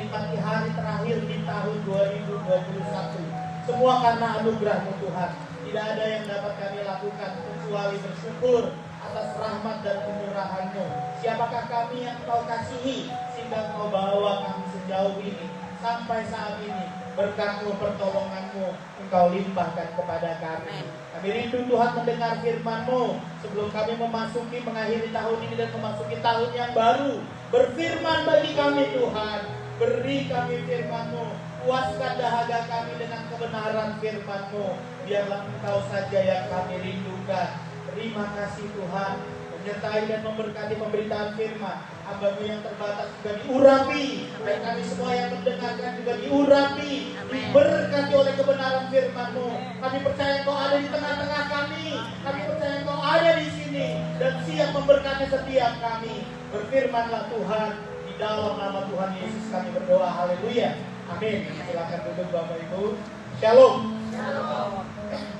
menikmati hari terakhir di tahun 2021. Semua karena anugerah-Mu Tuhan. Tidak ada yang dapat kami lakukan kecuali bersyukur atas rahmat dan kemurahan-Mu. Siapakah kami yang Kau kasihi sehingga Kau bawa kami sejauh ini sampai saat ini? Berkat-Mu, pertolongan-Mu Engkau limpahkan kepada kami. Kami rindu Tuhan mendengar firman-Mu sebelum kami mengakhiri tahun ini dan memasuki tahun yang baru. Berfirman bagi kami Tuhan, beri kami firman-Mu, puaskan dahaga kami dengan kebenaran firman-Mu. Biarlah Engkau saja yang kami rindukan. Terima kasih Tuhan, menyertai dan memberkati pemberitaan firman. Hamba-Mu yang terbatas juga diurapi, dan kami semua yang mendengarkan juga diurapi, diberkati oleh kebenaran firman-Mu. Kami percaya Engkau ada di tengah-tengah kami. Kami percaya Engkau ada di sini dan siap memberkati setiap kami. Berfirmanlah Tuhan, di dalam nama Tuhan Yesus kami berdoa. Haleluya. Amin. Silakan duduk Bapak Ibu. Shalom. Shalom.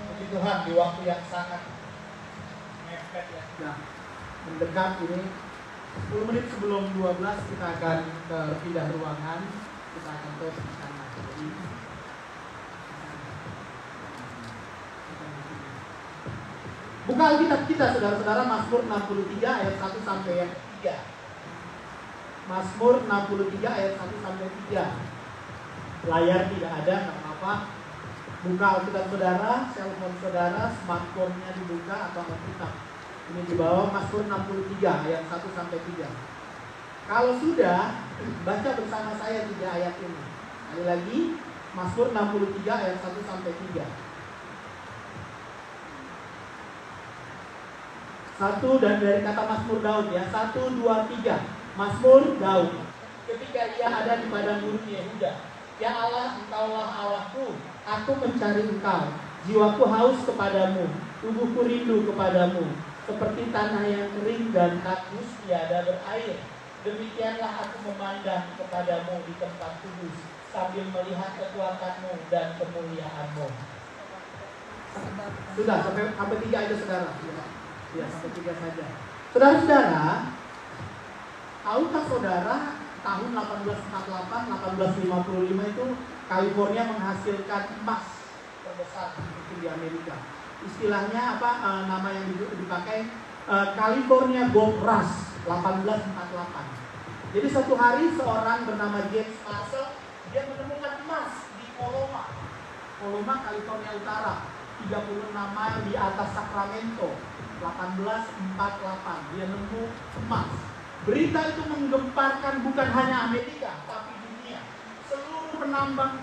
Puji Tuhan, di waktu yang sangat mepet ya. Nah, mendekat ini 10 menit sebelum 12 kita akan pindah ruangan. Kita akan terus di sana. Buka Alkitab kita saudara-saudara, Mazmur 63 ayat 1 sampai yang 3. Mazmur 63 ayat 1 sampai 3. Layar tidak ada, nggak apa-apa. Buka Alkitab saudara, cellphone saudara, smartphone-nya dibuka atau Alkitab. Ini di bawah Mazmur 63 ayat 1 sampai 3. Kalau sudah, baca bersama saya 3 ayat ini. Sekali lagi, Mazmur 63 ayat 1 sampai 3. Satu dan dari kata Mazmur Daud ya. 1, 2, 3. Mazmur Daud. Ketika ia ada di padang gurun Yehuda. Ya Allah, Engkaulah Allahku. Aku mencari Engkau. Jiwaku haus kepadamu. Tubuhku rindu kepadamu. Seperti tanah yang kering dan tandus tiada berair. Demikianlah aku memandang kepadamu di tempat kudus, sambil melihat kekuatanmu dan kemuliaanmu. Sudah, sampai 3 aja saudara. Ya, sampai 3 saja. Saudara-saudara, tahukah saudara tahun 1848, 1855 itu California menghasilkan emas terbesar di Amerika. Istilahnya apa? Nama yang dipakai California Gold Rush 1848. Jadi suatu hari seorang bernama James Marshall dia menemukan emas di Coloma, California Utara, 36 mile di atas Sacramento. 1848 dia nemu emas. Berita itu menggemparkan bukan hanya Amerika tapi dunia. Seluruh penambang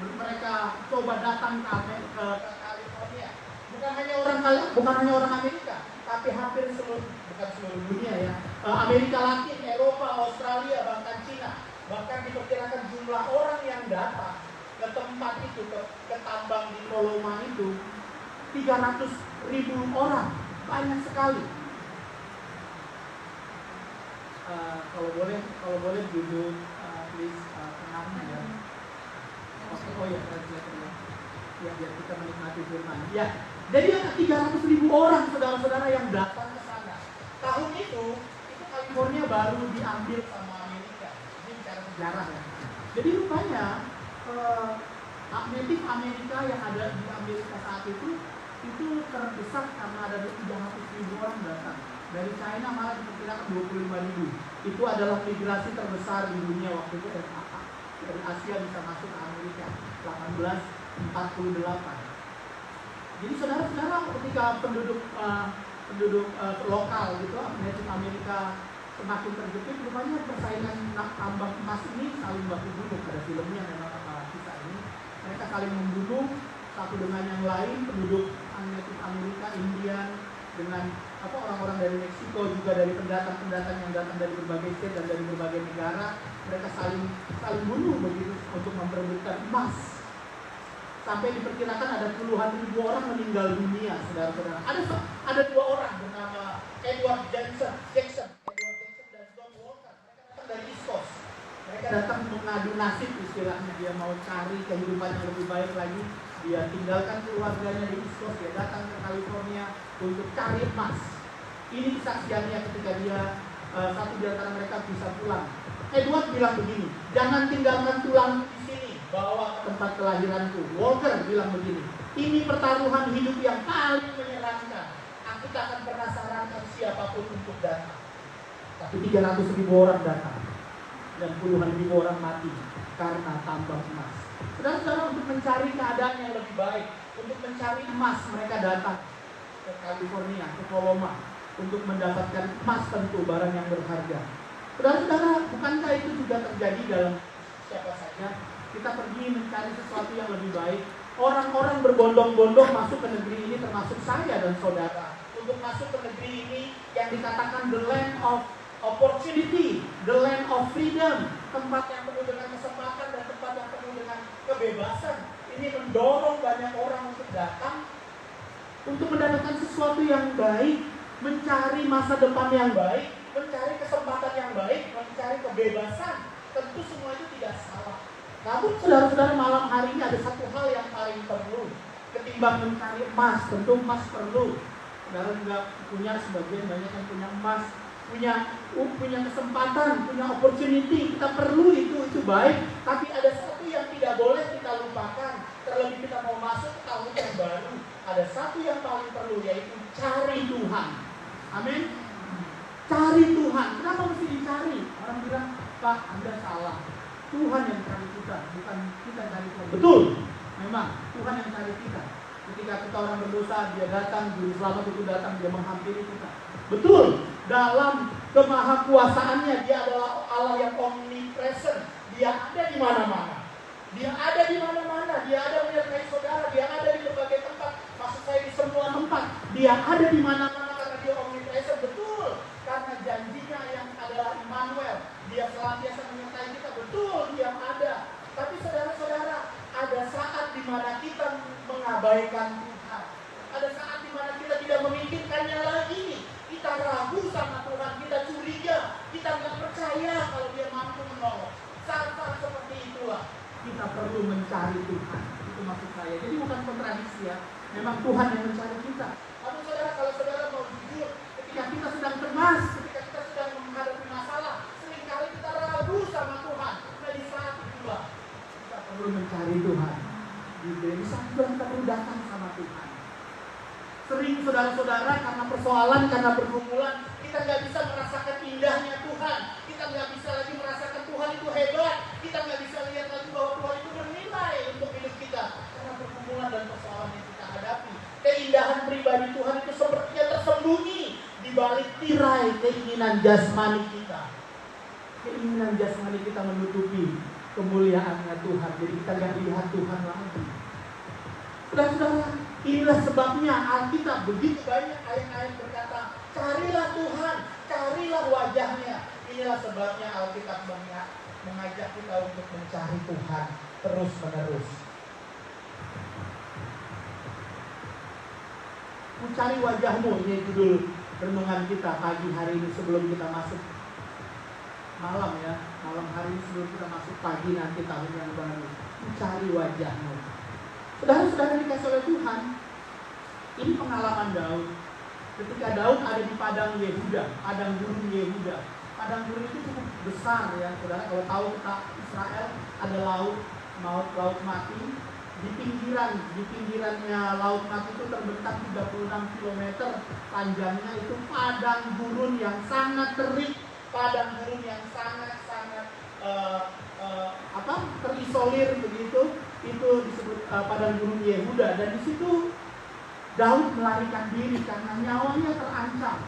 mereka coba datang ke California. Bukan hanya orang Amerika, tapi hampir bukan seluruh dunia ya. Amerika Latin, Eropa, Australia, bahkan Cina. Bahkan diperkirakan jumlah orang yang datang ke tempat itu, ke tambang di Coloma itu 300.000 orang, banyak sekali. Kalau boleh duduk please tengahnya ya. Oh ya, ya biar kita menikmati firman. Ya, jadi ada 300.000 orang saudara-saudara yang datang ke sana. Tahun itu California baru diambil sama Amerika. Ini bicara sejarah ya. Jadi rupanya native Amerika yang ada di Amerika saat itu terdesak karena ada 300.000 orang datang. Dari China malah diperkirakan 25.000. Itu adalah migrasi terbesar di dunia waktu itu dari Asia bisa masuk ke Amerika 1848. Jadi saudara-saudara ketika penduduk lokal gitu native Amerika semakin terjepit, rupanya persaingan tambang emas ini saling baku bunuh. Ada filmnya memang kisah ini. Mereka saling membunuh satu dengan yang lain, penduduk native Amerika, Indian dengan orang-orang dari Meksiko, juga dari pendatang-pendatang yang datang dari berbagai state dan dari berbagai negara. Mereka saling bunuh begitu untuk memperebutkan emas. Sampai diperkirakan ada puluhan ribu orang meninggal dunia, saudara-saudara. Ada 2 orang bernama Edward Jackson dan John Walker. Mereka datang dari East Coast. Mereka datang mengadu nasib istilahnya. Dia mau cari kehidupan yang lebih baik lagi. Dia tinggalkan keluarganya di East Coast. Dia datang ke California untuk cari emas. Ini kesaksiannya ketika dia satu di antara mereka bisa pulang Edward bilang begini, jangan tinggalkan tulang di sini, bawa ke tempat kelahiranku. Walker bilang begini, ini pertaruhan hidup yang paling menyeramkan. Aku tak akan pernah sarankan siapapun untuk datang. Tapi 300.000 orang datang dan puluhan ribu orang mati karena tambang emas. Saudara-saudara, untuk mencari keadaan yang lebih baik, untuk mencari emas, mereka datang ke California, ke Coloma, untuk mendapatkan emas, tentu barang yang berharga. Saudara-saudara, bukankah itu juga terjadi dalam siapa saja? Kita pergi mencari sesuatu yang lebih baik. Orang-orang berbondong-bondong masuk ke negeri ini, termasuk saya dan saudara, untuk masuk ke negeri ini yang dikatakan the land of opportunity, the land of freedom, tempat yang penuh dengan kesempatan dan tempat yang penuh dengan kebebasan. Ini mendorong banyak orang untuk datang untuk mendapatkan sesuatu yang baik, mencari masa depan yang baik, mencari kesempatan yang baik, mencari kebebasan. Tentu semua itu tidak salah. Namun saudara-saudara, malam hari ini ada satu hal yang paling perlu. Ketimbang mencari emas, tentu emas perlu. Saudara juga punya, sebagian banyak yang punya emas, punya kesempatan, punya opportunity. Kita perlu itu baik. Tapi ada satu yang tidak boleh kita lupakan. Terlebih kita mau masuk ke tahun yang baru. Ada satu yang paling perlu, yaitu cari Tuhan. Amin. Cari Tuhan. Kenapa mesti dicari? Orang bilang, Pak, Anda salah. Tuhan yang cari kita, bukan kita cari Tuhan. Betul. Memang Tuhan yang cari kita. Ketika kita orang berdosa, Dia datang, Juru Selamat itu datang, Dia menghampiri kita. Betul. Dalam kemahakuasaannya, Dia adalah Allah yang omnipresent. Dia ada di mana-mana. Dia ada di mana-mana. Dia ada menyertai saudara. Dia ada di berbagai tempat. Maksud saya di semua tempat. Dia ada di mana-mana karena Dia omnipresent. Betul. Karena janjinya yang adalah Immanuel. Dia senantiasa menyertai kita. Betul, Dia ada. Tapi saudara-saudara, ada saat di mana kita mengabaikan Tuhan. Ada saat di mana kita tidak memikirkannya lagi. Kita ragu sama Tuhan. Kita curiga. Kita nggak percaya kalau Dia mampu menolong. Saat-saat seperti itulah kita perlu mencari Tuhan. Itu maksud saya. Jadi bukan kontradiksi ya. Memang Tuhan yang mencari kita. Lalu saudara, kalau saudara mau jujur, ketika kita sedang cemas, ketika kita sedang menghadapi masalah, seringkali kita ragu sama Tuhan. Nah, di saat itulah kita perlu mencari Tuhan. Di saat itulah kita perlu datang sama Tuhan. Sering saudara-saudara, karena persoalan, karena pergumulan, kita nggak bisa merasakan indahnya Tuhan. Kita nggak bisa lagi merasakan Tuhan itu hebat. Kita nggak bisa lihat lagi bahwa Tuhan itu bernilai untuk hidup kita. Karena pergumulan dan persoalan yang kita hadapi. Keindahan pribadi Tuhan itu sepertinya tersembunyi di balik tirai keinginan jasmani kita. Keinginan jasmani kita menutupi kemuliaannya Tuhan. Jadi kita nggak lihat Tuhan lagi. Saudara-saudara, inilah sebabnya Alkitab begitu banyak ayat-ayat berkata, carilah Tuhan, carilah wajahnya. Inilah sebabnya Alkitab mengajak kita untuk mencari Tuhan terus-menerus. Mencari wajahmu, ini judul renungan kita pagi hari ini sebelum kita masuk malam ya. Malam hari ini sebelum kita masuk pagi nanti tahun yang baru. Mencari wajahmu. Saudara-saudara dikasih oleh Tuhan, ini pengalaman Daud. Ketika Daud ada di padang Yehuda, padang gurun Yehuda. Padang gurun itu cukup besar ya, saudara. Kalau tahu kita Israel ada laut mati. Di pinggirannya laut mati itu terbentang 36 km panjangnya. Itu padang gurun yang sangat terik, padang gurun yang sangat terisolir begitu. Itu disebut padang gurun Yehuda. Dan di situ Daud melarikan diri karena nyawanya terancam,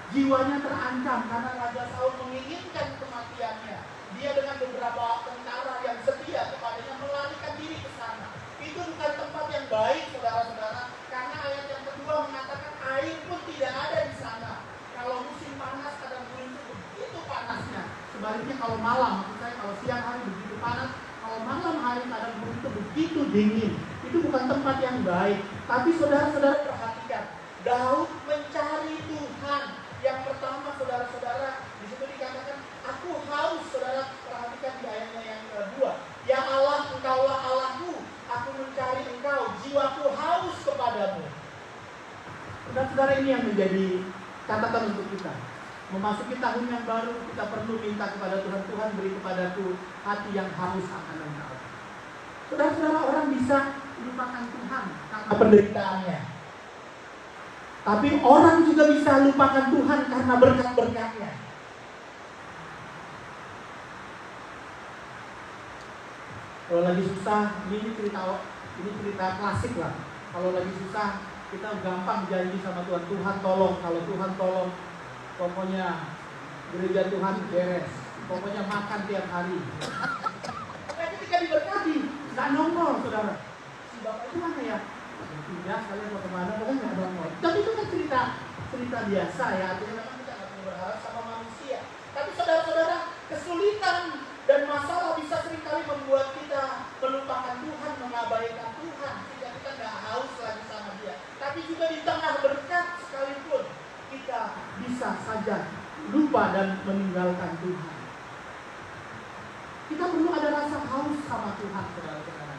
jiwanya terancam karena Raja Saul menginginkan kematiannya. Dia dengan beberapa tentara yang setia kepadanya melarikan diri ke sana. Itu bukan tempat yang baik, saudara-saudara, karena ayat yang kedua mengatakan air pun tidak ada di sana. Kalau musim panas padang gurun itu begitu panasnya. Sebaliknya kalau malam, maksud saya kalau siang hari begitu panas, kalau malam hari padang gurun itu begitu dingin. Itu bukan tempat yang baik. Tapi saudara-saudara perhatikan, Daud mencari Tuhan. Yang pertama saudara-saudara, di situ dikatakan, aku haus. Saudara perhatikan di ayatnya yang kedua. Ya Allah, Engkaulah Allahku, aku mencari Engkau, jiwaku haus kepadamu. Saudara-saudara, ini yang menjadi catatan untuk kita. Memasuki tahun yang baru, kita perlu minta kepada Tuhan, Tuhan beri kepadaku hati yang haus akan Engkau. Saudara-saudara, orang bisa lupakan Tuhan karena penderitaannya. Tapi orang juga bisa lupakan Tuhan karena berkat-berkatnya. Kalau lagi susah, ini cerita klasik lah. Kalau lagi susah, kita gampang janji sama Tuhan, Tuhan tolong. Kalau Tuhan tolong, pokoknya gereja Tuhan beres. Pokoknya makan tiap hari. Tapi ketika diberkati, nggak nongol, saudara. Si bapak itu mana ya? Tidak, kalian mau kemana? Pokoknya nggak nongol. Tapi itu kan cerita biasa ya. Artinya memang kita nggak perlu berharap sama manusia. Tapi saudara-saudara, kesulitan dan masalah bisa seringkali membuat kita melupakan Tuhan, mengabaikan Tuhan, sehingga kita nggak haus lagi sama Dia. Tapi juga di tengah berkat sekalipun kita bisa saja lupa dan meninggalkan Tuhan. Kita perlu ada rasa haus sama Tuhan, saudara-saudara.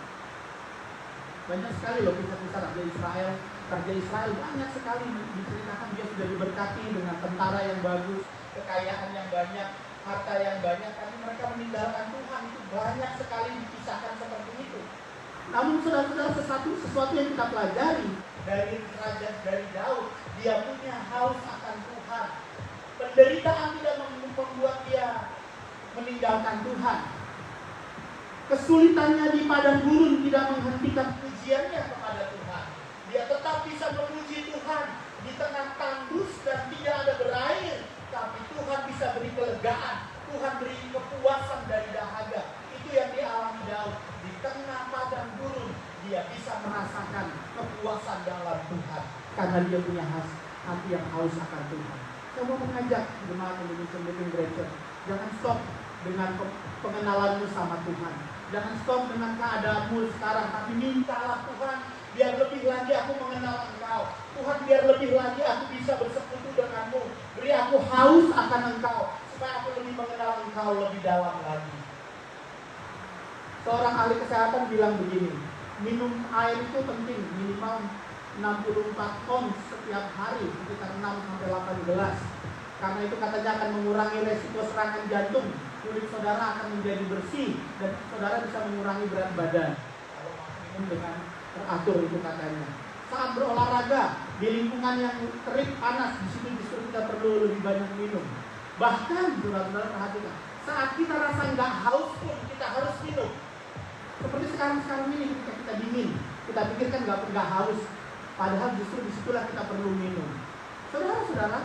Banyak sekali loh kisah-kisah Raja Israel. Raja Israel banyak sekali diceritakan dia sudah diberkati dengan tentara yang bagus, kekayaan yang banyak, harta yang banyak, tapi mereka meninggalkan Tuhan. Itu banyak sekali dikisahkan seperti itu. Namun saudara-saudara, sesuatu yang kita pelajari dari Daud, dia punya haus akan Tuhan. Penderitaan tidak membuat dia meninggalkan Tuhan. Kesulitannya di padang gurun tidak menghentikan pujiannya kepada Tuhan. Dia tetap bisa memuji Tuhan di tengah tandus dan tidak ada berair. Tapi Tuhan bisa beri kelegaan, Tuhan beri kepuasan dari dahaga. Itu yang dialami Daud. Di tengah padang gurun, dia bisa merasakan kepuasan dalam Tuhan. Karena dia punya hati yang haus akan Tuhan. Saya mau mengajak jemaat Indonesian Living Church, jangan stop dengan pengenalanmu sama Tuhan. Jangan stop dengan keadaanmu sekarang, tapi mintalah Tuhan, biar lebih lagi aku mengenal Engkau. Tuhan, biar lebih lagi aku bisa bersekutu denganmu. Beri aku haus akan Engkau, supaya aku lebih mengenal Engkau lebih dalam lagi. Seorang ahli kesehatan bilang begini, minum air itu penting, minimal 64 ons setiap hari, sekitar 6-8 gelas. Karena itu katanya akan mengurangi resiko serangan jantung, kulit saudara akan menjadi bersih, dan saudara bisa mengurangi berat badan. Kalau minum dengan teratur itu katanya. Saat berolahraga, di lingkungan yang terik, panas, di situ justru kita perlu lebih banyak minum. Bahkan, saudara-saudara perhatikan, saat kita rasa nggak haus pun, kita harus minum. Seperti sekarang ini, ketika kita dingin, kita pikirkan nggak haus. Padahal justru disitulah kita perlu minum. Saudara-saudara,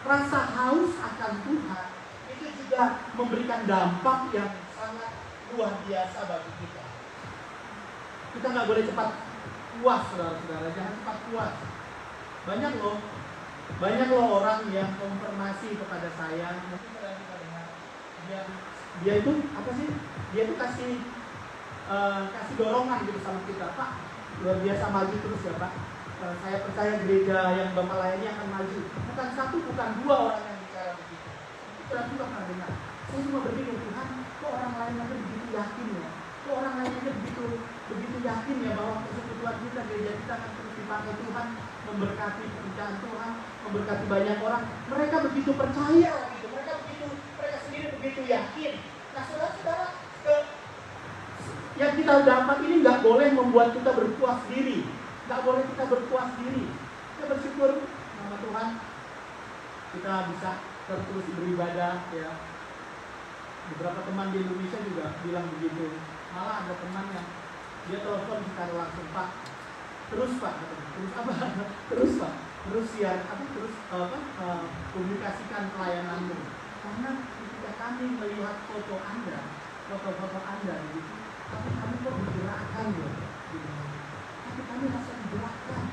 rasa haus akan Tuhan itu juga memberikan dampak yang sangat luar biasa bagi kita. Kita nggak boleh cepat puas, saudara-saudara, jangan cepat puas. Banyak loh orang yang konfirmasi kepada saya, mungkin saudara juga dengar, dia itu apa sih? Dia itu kasih dorongan gitu sama kita, Pak, luar biasa maju terus ya Pak. Saya percaya gereja yang Bapak layani akan maju. Bukan satu, bukan dua orang yang bicara begitu. Sudah juga pernah dengar. Saya cuma berpikir, Tuhan, kok orang lain aja begitu yakin ya? Kok orang lain aja begitu yakin ya bahwa persekutuan kita, gereja kita akan terus dipakai Tuhan, memberkati pekerjaan Tuhan, memberkati banyak orang. Mereka begitu percaya gitu. Mereka sendiri begitu yakin. Nah, saudara-saudara, yang kita dapat ini nggak boleh membuat kita berpuas diri. Nggak boleh kita berpuas diri. Kita bersyukur nama Tuhan, kita bisa terus beribadah ya. Beberapa teman di Indonesia juga bilang begitu. Malah ada teman yang dia telepon secara langsung, Pak, terus Pak, terus apa? Terus Pak, terus ya, publikasikan pelayananmu. Karena ketika kami melihat foto-foto Anda gitu, tapi kami kok digerakkan ya, gitu. Tapi kami rasa digerakkan.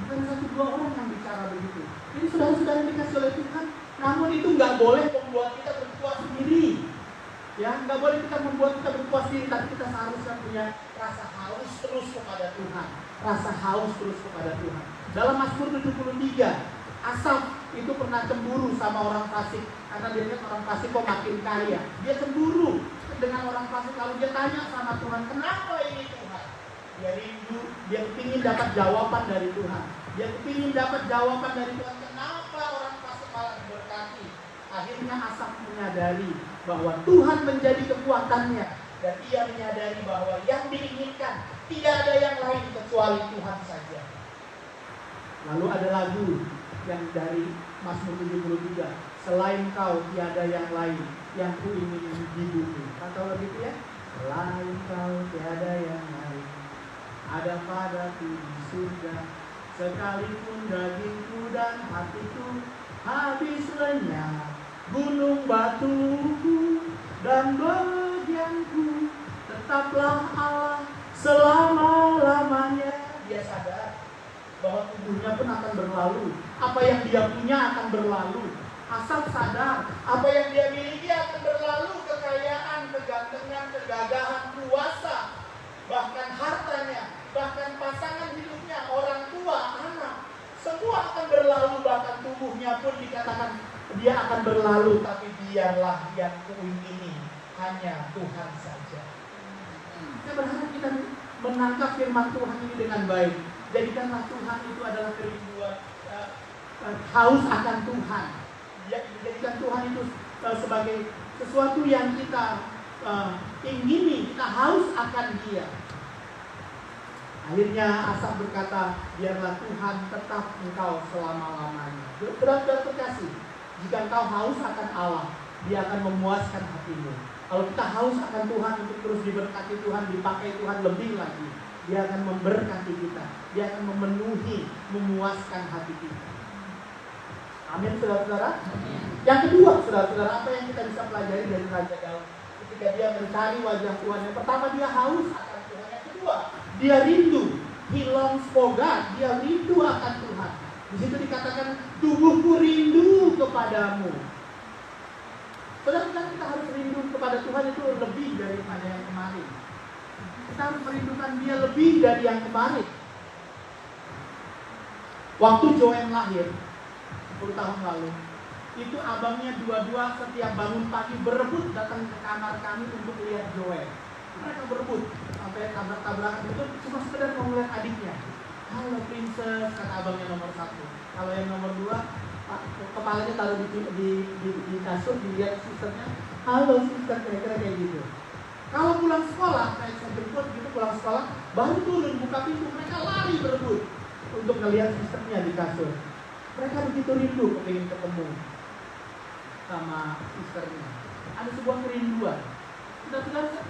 Bukan satu dua orang yang bicara begitu. Ini saudara-saudara yang dikasih oleh Tuhan. Namun itu nggak boleh membuat kita berpuas diri. Ya, nggak boleh kita membuat kita berpuas diri. Tapi kita seharusnya punya rasa haus terus kepada Tuhan. Rasa haus terus kepada Tuhan. Dalam Mazmur 73, Asaf itu pernah cemburu sama orang fasik. Karena dia lihat orang fasik kok makin kaya. Dia cemburu dengan orang fasik. Lalu dia tanya sama Tuhan, kenapa ini Tuhan? Dia rindu, dia ingin dapat jawaban dari Tuhan. Dia ingin dapat jawaban dari Tuhan. Kenapa orang fasik malah diberkati? Akhirnya Asaf menyadari bahwa Tuhan menjadi kekuatannya. Dan ia menyadari bahwa yang diinginkan tidak ada yang lain kecuali Tuhan saja. Lalu ada lagu yang dari Mazmur 73. Selain kau tiada yang lain yang ku ingin di bumi. Kata lagu itu ya. Selain kau tiada yang lain ada padaku di surga. Sekalipun dagingku dan hatiku habis lenyap, gunung batuku dan bagianku tetaplah Allah selama-lamanya. Dia sadar bahwa tubuhnya pun akan berlalu, apa yang dia punya akan berlalu. Asaf sadar apa yang dia miliki akan berlalu, kekayaan, kegantengan, kegagahan, kuasa, bahkan hartanya, bahkan pasangan hidupnya, orang tua, anak, semua akan berlalu. Bahkan tubuhnya pun dikatakan dia akan berlalu, tapi biarlah yang kuingini hanya Tuhan saja. Saya berharap kita menangkap firman Tuhan ini dengan baik. Jadikanlah Tuhan itu adalah kerinduan, haus akan Tuhan. Jadikan Tuhan itu sebagai sesuatu yang kita ingini, kita haus akan Dia. Akhirnya Asaf berkata, biarlah Tuhan tetap engkau selama-lamanya. Saudara terkasih, jika engkau haus akan Allah, Dia akan memuaskan hatimu. Kalau kita haus akan Tuhan untuk terus diberkati Tuhan, dipakai Tuhan lebih lagi, Dia akan memberkati kita. Dia akan memenuhi, memuaskan hati kita. Amin, saudara-saudara. Yang kedua, saudara-saudara, apa yang kita bisa pelajari dari Raja Daud ketika dia mencari wajah Tuhan? Yang pertama, dia haus akan Tuhan. Yang kedua, dia rindu. He longs for God. Dia rindu akan Tuhan. Di situ dikatakan, tubuhku rindu kepadamu. Saudara-saudara, kita harus rindu kepada Tuhan itu lebih daripada yang kemarin. Kita harus merindukan Dia lebih dari yang kemarin. Waktu Joem lahir 10 tahun lalu, itu abangnya dua-dua setiap bangun pagi berebut datang ke kamar kami untuk lihat Joem. Mereka berebut sampai tabrak-tabrakan, itu cuma sekedar mau melihat adiknya. Halo princess, kata abangnya nomor 1. Kalau yang nomor 2, kepalanya taruh di kasur, dilihat susternya. Halo suster, kira-kira kayak gitu. Kalau pulang sekolah, kayak saya jemput gitu pulang sekolah, baru turun buka pintu, mereka lari berebut untuk ngelihat susternya di kasur. Mereka begitu rindu pengen ketemu sama susternya. Ada sebuah kerinduan. Saudara-saudara,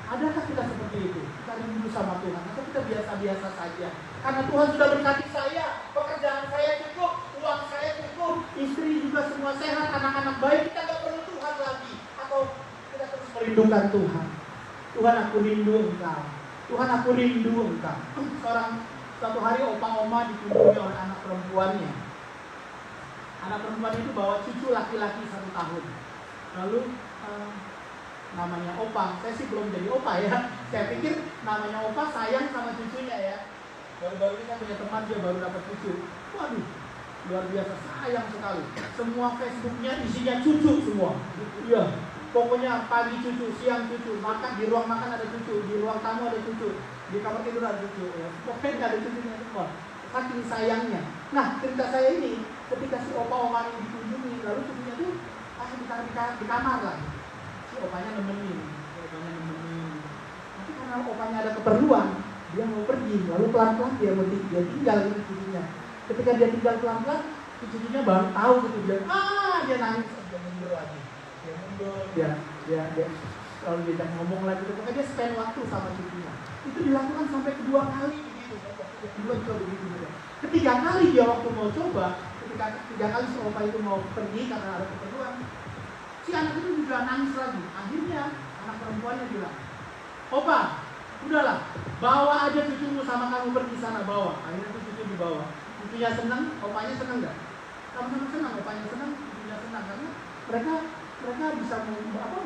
adakah kita seperti itu? Kita rindu sama Tuhan, atau kita biasa-biasa saja? Karena Tuhan sudah berkati saya, pekerjaan saya cukup, uang saya cukup, istri juga semua sehat, anak-anak baik, kita gak perlu Tuhan lagi. Atau kita terus merindukan Tuhan. Tuhan, aku rindu Engkau. Tuhan, aku rindu Engkau. Suatu hari opa-oma dikunjungi oleh anak perempuannya. Anak perempuan itu bawa cucu laki-laki 1 tahun. Lalu namanya opa. Saya sih belum jadi opa ya. Saya pikir namanya opa sayang sama cucunya ya. Baru-baru ini saya punya teman, dia baru dapat cucu. Waduh, luar biasa, sayang sekali. Semua Facebooknya isinya cucu semua. Iya, pokoknya pagi cucu, siang cucu, makan di ruang makan ada cucu, di ruang tamu ada cucu, di kamar tidur ada cucu, ya. Pokoknya ada cucunya semua. Saking sayangnya. Nah, cerita saya ini ketika si opa-oma ini dikunjungi, lalu cucunya tuh ditaruh di kamar lah. Si opanya nemenin. Tapi karena opanya ada keperluan, dia mau pergi, lalu pelan-pelan dia tinggal gitu cucunya. Ketika dia tinggal pelan-pelan, cucunya baru tahu gitu, dia nangis, dia mundur lagi. Dia kalau dia ngomong lagi, pokoknya dia spend waktu sama cucunya. Itu dilakukan sampai kedua kali begitu. Kedua juga begitu. Ketiga kali dia waktu mau coba, ketika 3 kali si opa itu mau pergi karena ada keperluan, si anak itu juga nangis lagi. Akhirnya anak perempuannya bilang, opa, udahlah, bawa aja cucumu sama kamu pergi sana, bawa. Akhirnya tuh cucu dibawa. Cucunya senang, opanya senang gak? Sama-sama senang, opanya senang, cucunya senang. Karena mereka bisa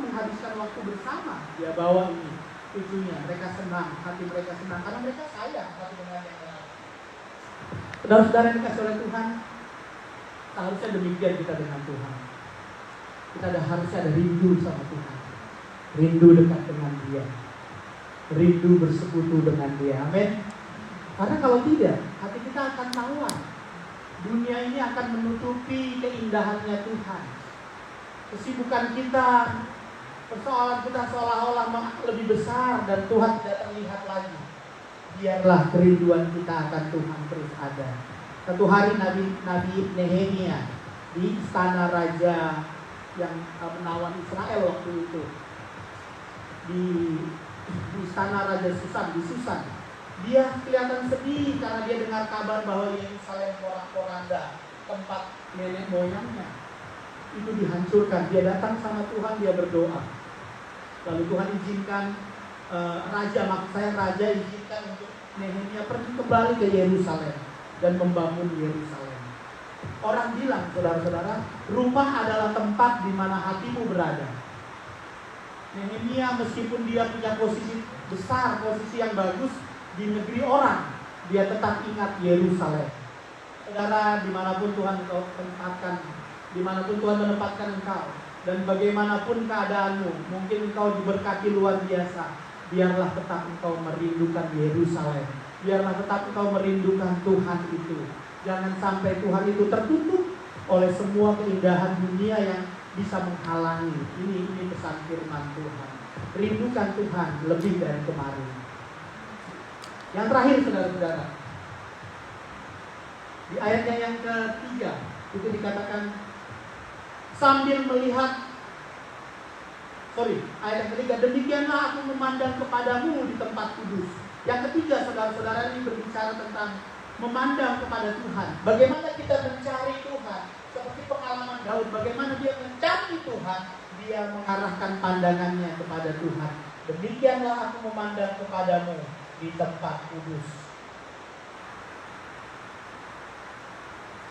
menghabiskan waktu bersama. Dia bawa ini cucunya, mereka senang, hati mereka senang karena mereka sayang satu dengan yang lain. Saudara-saudara yang dikasih oleh Tuhan, seharusnya demikian kita dengan Tuhan. Kita harusnya ada rindu sama Tuhan, rindu dekat dengan Dia, rindu bersekutu dengan Dia. Amin. Karena kalau tidak, hati kita akan tawar. Dunia ini akan menutupi keindahannya Tuhan. Kesibukan kita, persoalan kita seolah-olah lebih besar dan Tuhan tidak terlihat lagi. Biarlah kerinduan kita akan Tuhan terus ada. Satu hari Nabi Nehemia di istana raja yang menawan Israel waktu itu, di istana Raja Susan, di Susan, dia kelihatan sedih karena dia dengar kabar bahwa Yerusalem porak-poranda, tempat nenek moyangnya itu dihancurkan. Dia datang sama Tuhan, dia berdoa. Lalu Tuhan izinkan raja izinkan untuk Nehemia pergi kembali ke Yerusalem dan membangun Yerusalem. Orang bilang, saudara-saudara, rumah adalah tempat di mana hatimu berada. Nehemia meskipun dia punya posisi besar, posisi yang bagus di negeri orang, dia tetap ingat Yerusalem. Saudara, dimanapun Tuhan menempatkan engkau, dan bagaimanapun keadaanmu, mungkin engkau diberkati luar biasa, biarlah tetap engkau merindukan Yerusalem. Biarlah tetap engkau merindukan Tuhan itu. Jangan sampai Tuhan itu tertutup oleh semua keindahan dunia yang bisa menghalangi. Ini pesan firman Tuhan. Rindukan Tuhan lebih dari kemarin. Yang terakhir, saudara-saudara, di ayatnya yang ketiga itu dikatakan ayat yang ketiga, demikianlah aku memandang kepadamu di tempat kudus. Yang ketiga, saudara-saudara, ini berbicara tentang memandang kepada Tuhan. Bagaimana kita mencari Tuhan? Seperti pengalaman Daud, bagaimana dia mencari Tuhan, dia mengarahkan pandangannya kepada Tuhan. Demikianlah aku memandang kepadamu di tempat kudus.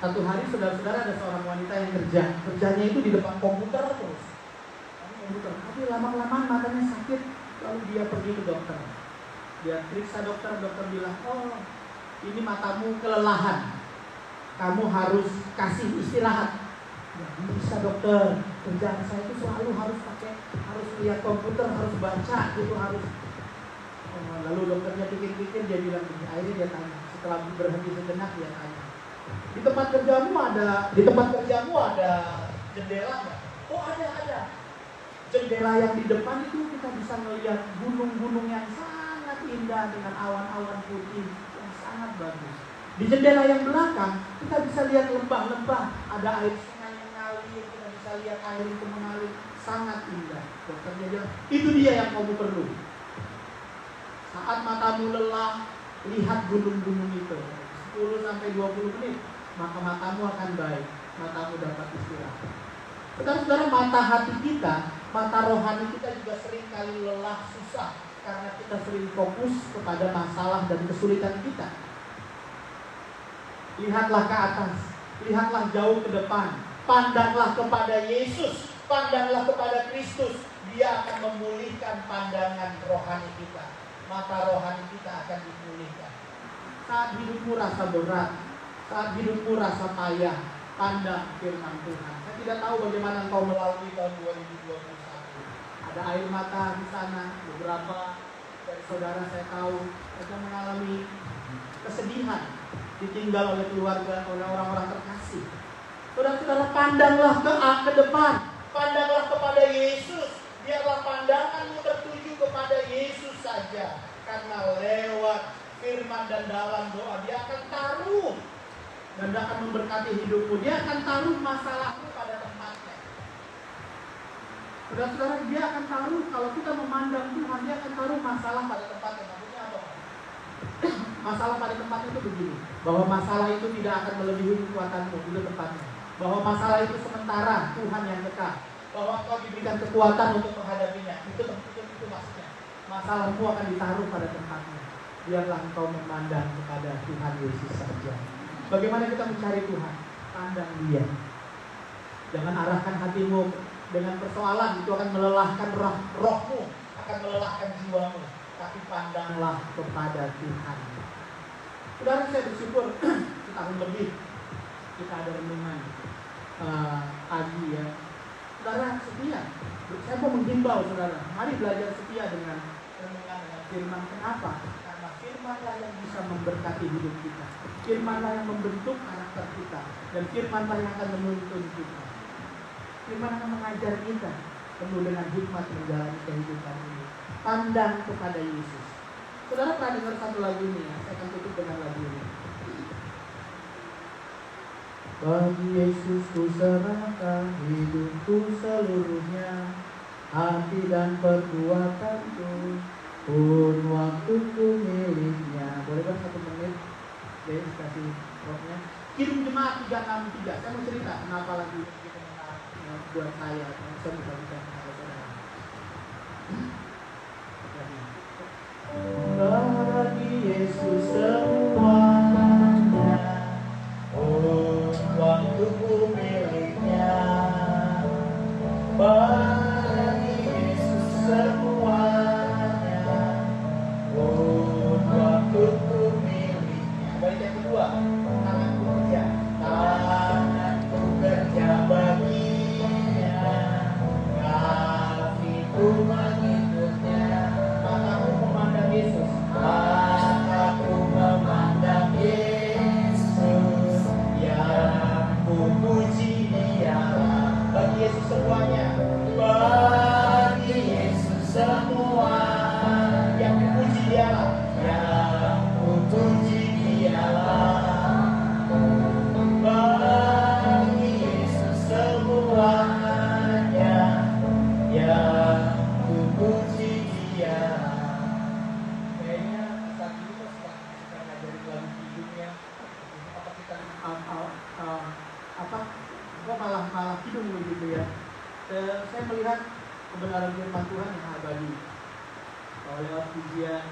Satu hari, saudara-saudara, ada seorang wanita yang kerjanya itu di depan komputer terus. Tapi lama-lama matanya sakit, lalu dia pergi ke dokter. Dia periksa dokter bilang, oh ini matamu kelelahan, kamu harus kasih istirahat. Ya bisa dokter, kerjaan saya itu selalu harus lihat komputer, harus baca gitu, harus. Lalu dokternya pikir-pikir, dia bilang begini, akhirnya dia tanya, setelah berhenti sejenak dia tanya, di tempat kerjamu ada jendela nggak? Oh ada. Jendela yang di depan itu kita bisa melihat gunung-gunung yang sangat indah dengan awan-awan putih yang sangat bagus. Di jendela yang belakang kita bisa lihat lembah-lembah, ada air sungai yang mengalir, kita bisa lihat air itu mengalir, sangat indah. Dokternya bilang, itu dia yang kamu perlu. Saat matamu lelah, lihat gunung-gunung itu 10-20 menit, maka matamu akan baik, matamu dapat istirahat. Saudara-saudara, mata hati kita, mata rohani kita juga sering kali lelah, susah, karena kita sering fokus kepada masalah dan kesulitan kita. Lihatlah ke atas, lihatlah jauh ke depan, pandanglah kepada Yesus, pandanglah kepada Kristus. Dia akan memulihkan pandangan rohani kita. Mata rohani kita akan dipulihkan. Saat hidupmu rasa berat, saat hidupmu rasa payah, pandang firman Tuhan. Saya tidak tahu bagaimana engkau melalui tahun 2021. Ada air mata di sana. Beberapa dari saudara saya tahu mereka mengalami kesedihan, ditinggal oleh keluarga, oleh orang-orang terkasih. Saudara-saudara, pandanglah ke depan, pandanglah kepada Yesus. Biarlah pandanganmu tertuju kepada Yesus saja, karena lewat firman dan dalam doa Dia akan taruh dan Dia akan memberkati hidupmu. Dia akan taruh masalahmu pada tempatnya. Saudara-saudara, Dia akan taruh, kalau kita memandang Tuhan, Dia akan taruh masalah pada tempatnya. Maksudnya apa? Masalah pada tempatnya itu begini, bahwa masalah itu tidak akan melebihi kekuatanmu, itu tempatnya. Bahwa masalah itu sementara, Tuhan yang kekal. Bahwa kau diberikan kekuatan untuk menghadapinya. Itu maksudnya. Masalahmu akan ditaruh pada tempatnya. Biarlah engkau memandang kepada Tuhan Yesus saja. Bagaimana kita mencari Tuhan? Pandang Dia. Jangan arahkan hatimu dengan persoalan, itu akan melelahkan rohmu, akan melelahkan jiwamu. Tapi pandanglah kepada Tuhan. Saudara, saya bersyukur setahun lebih kita ada renungan pagi ya. Saudara setia, saya mau menghimbau saudara, mari belajar setia dengan renungan dengan firman. Kenapa? Karena firmanlah yang bisa memberkati hidup kita. Firmanlah yang membentuk karakter kita, dan firmanlah yang akan menuntun kita. Firman akan mengajar kita penuh dengan hikmat menjalani kehidupan ini. Pandang kepada Yesus. Saudara pernah dengar satu lagu ini ya? Saya akan tutup dengan lagu ini. Bagi Yesus ku serahkan hidupku seluruhnya, hati dan perbuatanku, pun waktuku miliknya. Boleh kan 1 menit? Guys, kasih rocknya. Kirim Jemaat 363. Saya mau cerita kenapa lagu ini begitu menarik buat saya. Saya bisa kenapa saudara. Bagi Yesus semuanya, oh waktuku miliknya. Bagi Yesus semuanya, oh waktuku miliknya. Baik, yang kedua, tanganku kerja. Tanganku kerja baginya, kakiku mengikutnya. Mataku memandang Yesus. Mataku memandang Yesus, yang ku puji Dia. Bagi Yesus semuanya. Bagi Yesus semua, yang ku puji Dialah, yang ku puji Dialah. Bagi Yesus semuanya, yang ku puji Dia. Kayaknya saat ini kok suka ngajarin lagu hidupnya. Apa kita kok malah hidup begitu ya. Saya melihat kebenaran firman Tuhan yang abadi. Kalau lewat pujian,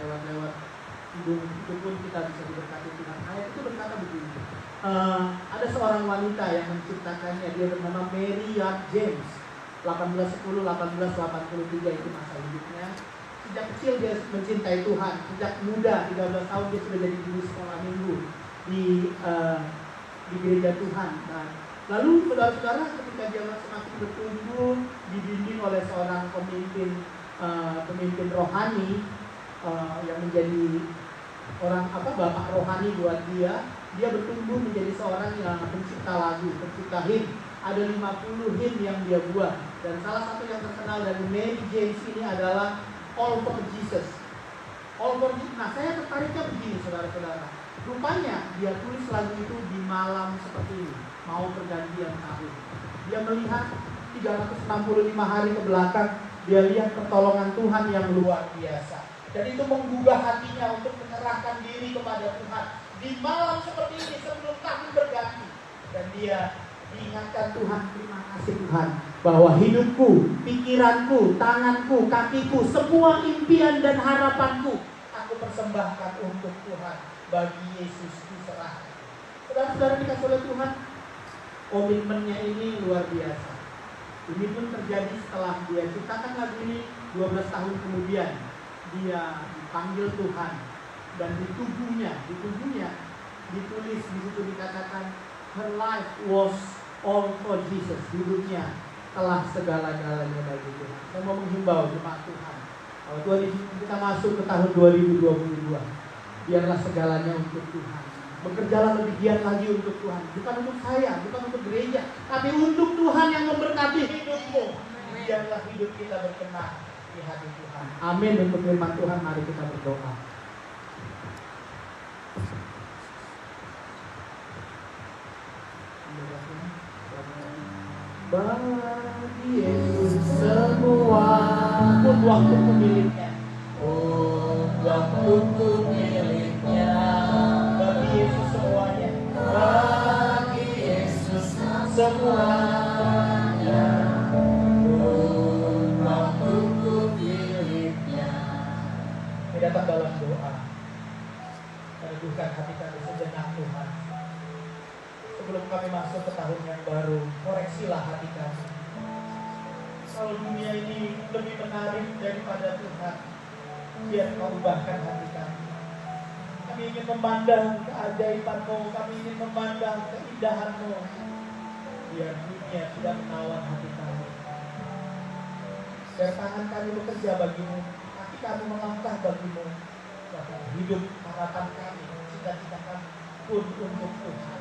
lewat hidup itu pun kita bisa diberkati Tuhan. Ayat itu berkata begini. Ada seorang wanita yang menciptakannya, dia bernama Mary Young James. 1810 1883 itu masa hidupnya. Sejak kecil dia mencintai Tuhan. Sejak muda 13 tahun dia sudah jadi guru sekolah minggu di gereja Tuhan. Nah, lalu saudara-saudara ketika dia semakin bertumbuh, dibimbing oleh seorang pemimpin rohani yang menjadi bapak rohani buat dia bertumbuh menjadi seorang yang pencipta lagu, pencipta him. Ada 50 him yang dia buat, dan salah satu yang terkenal dari Mary James ini adalah All for Jesus. All for Jesus. Nah, saya tertariknya begini, saudara-saudara. Rupanya dia tulis lagu itu di malam seperti ini, mau pergantian tahun. Dia melihat 365 hari ke belakang, dia lihat pertolongan Tuhan yang luar biasa. Dan itu menggugah hatinya untuk menyerahkan diri kepada Tuhan di malam seperti ini sebelum tahun berganti. Dan dia diingatkan Tuhan, terima kasih Tuhan, bahwa hidupku, pikiranku, tanganku, kakiku, semua impian dan harapanku aku persembahkan untuk Tuhan. Bagi Yesus diserahkan. Saudara-saudara dikasih oleh Tuhan, komitmennya ini luar biasa. Ini pun terjadi setelah dia ciptakan lagu ini 12 tahun kemudian. Dia dipanggil Tuhan, dan di tubuhnya ditulis di situ, dikatakan her life was all for Jesus. Hidupnya telah segala-galanya bagi Tuhan. Saya mau menghimbau jemaat Tuhan, kalau Tuhan kita masuk ke tahun 2022, biarlah segalanya untuk Tuhan. Bekerjalah lebih giat lagi untuk Tuhan. Bukan untuk saya, bukan untuk gereja, tapi untuk Tuhan yang memberkati hidupmu. Biarlah hidup kita berkenan di hati Tuhan. Amin. Untuk firman Tuhan, mari kita berdoa. Bagi Yesus semua, pun waktuku miliknya. Oh, waktuku miliknya. Bagi Yesus semuanya. Bagi Yesus semuanya. Oh, waktuku miliknya. Kita datang dalam doa. Meneguhkan hati kami sejenak Tuhan. Sebelum kami masuk ke tahun yang baru, koreksilah hati kami. Kalau dunia ini lebih menarik daripada Tuhan, biar Kau ubahkan hati kami. Kami ingin memandang keajaiban-Mu, kami ingin memandang keindahan-Mu. Biar dunia tidak menawan hati kami. Biar tangan kami bekerja bagi-Mu, kaki kami melangkah bagi-Mu. Bahkan hidup harapan kami, cita-cita kami pun untuk Tuhan.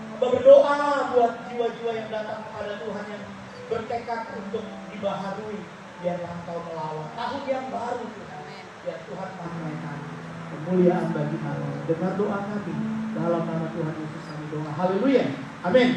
Hamba berdoa buat jiwa-jiwa yang datang kepada Tuhan yang bertekad untuk dibaharui. Biarlah Engkau melawat tahun yang baru Tuhan. Biar Tuhan pakai kami. Kemuliaan bagi kami. Dengar doa kami. Dalam nama Tuhan Yesus kami doa. Haleluya. Amin.